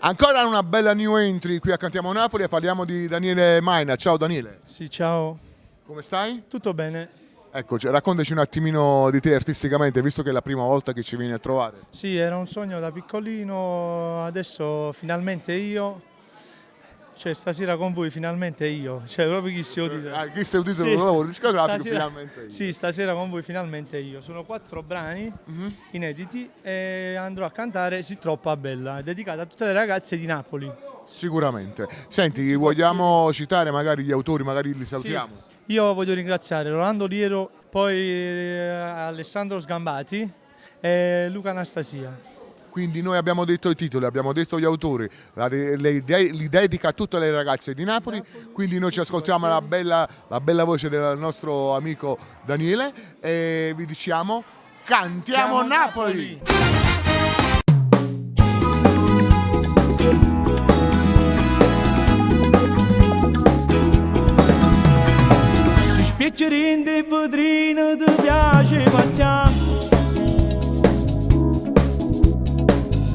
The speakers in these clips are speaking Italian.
Ancora una bella new entry qui a Cantiamo Napoli e parliamo di Daniele Maina. Ciao Daniele. Sì, ciao. Come stai? Tutto bene? Eccoci, raccontaci un attimino di te artisticamente, visto che è la prima volta che ci vieni a trovare. Sì, era un sogno da piccolino, adesso finalmente io, cioè stasera con voi finalmente io, cioè proprio chi si udita. Chi stai udito Sì. il lavoro discografico, Stasera- finalmente io. Sì, stasera con voi finalmente io. Sono 4 brani inediti e andrò a cantare Si troppa bella, dedicata a tutte le ragazze di Napoli. Sicuramente. Senti, vogliamo citare magari gli autori, magari li salutiamo? Sì. Io voglio ringraziare Rolando Liero, poi Alessandro Sgambati e Luca Anastasia. Quindi noi abbiamo detto i titoli, abbiamo detto gli autori, li dedica a tutte le ragazze di Napoli, quindi noi ci ascoltiamo la bella voce del nostro amico Daniele e vi diciamo Cantiamo Napoli! Si spiaccerinde in vetrina ti piace marziare.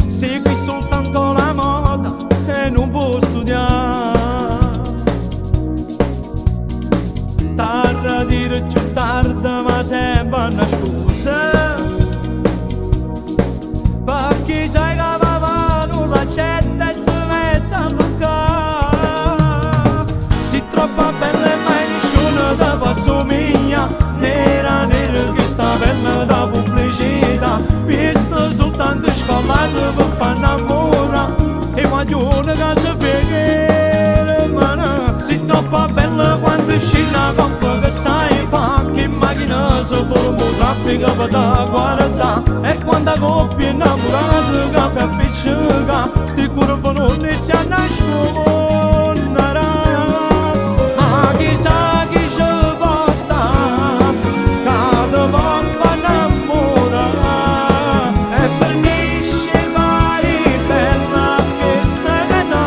Segui soltanto la moda e non vuoi studiare. Tarda dire più tardi ma sempre una scusa. Perché sai che papà non l'accetta e si mette a luccare. Si troppo bella e mai nessuno ti può somigliare. Nera che sta bella da pubblicità. Visto soltanto scollato per far innamorare. E maglione che si freghe mano. Si troppo bella quando scina coppa che sai fa. Che macchina si forma un traffico per da guardare. E quando coppia innamorata che fa appiccica. Sti curve non si nasconderà. Ma chissà chi ci può stare. Cada volta innamora. E finisce pari bella questa età.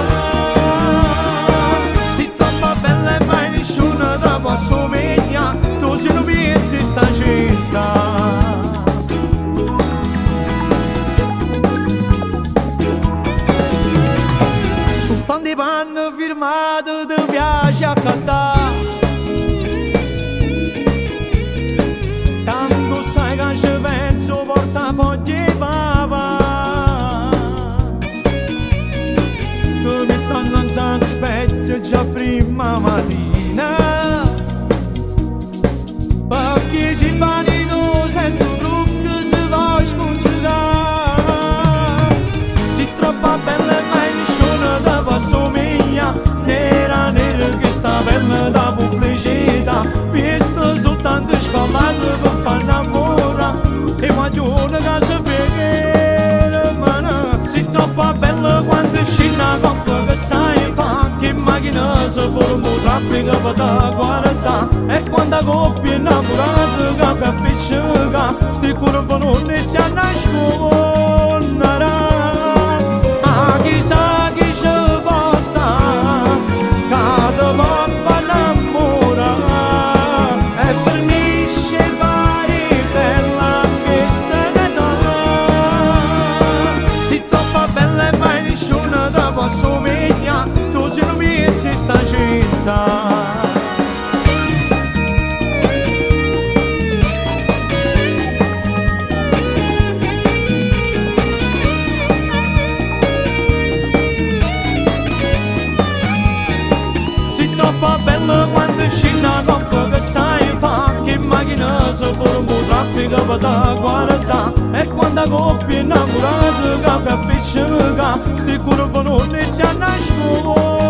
Si troppo bella e mai nessuno ti può somigliare. Tu se lo pensi sta città. Soltanto i panni firmati ti piace a cantare. Tanto sai che ci penso portafogli papà. Ti metto innanzi allo specchio già prima mattina. Perché si vanitoso e sto trucco si va sconsigliare. Si troppo bella e mai nessuno ti può somigliare. Nera che sta bella da pubblicità. Visto soltanto scollato per far innamorare. E maglione che si freghe mano. Si troppo bella quando scina coppa che sai fa. Che macchina si forma un traffico per da guardare. E quando coppia innamorata che fa appiccica. Sti curve non si nasconderà. Ma chissà chi ci può stare. Cada volta innamora. E finisce pari bella questa età. Si troppo bella e mai nessuno ti può somigliare. Tu se lo pensi sta città. Troppo bella quando scina coppa che sai fa. Che macchina si forma un traffico per da guardare. E quando coppia innamorata che fa appiccica. Sti curve non si nascondono.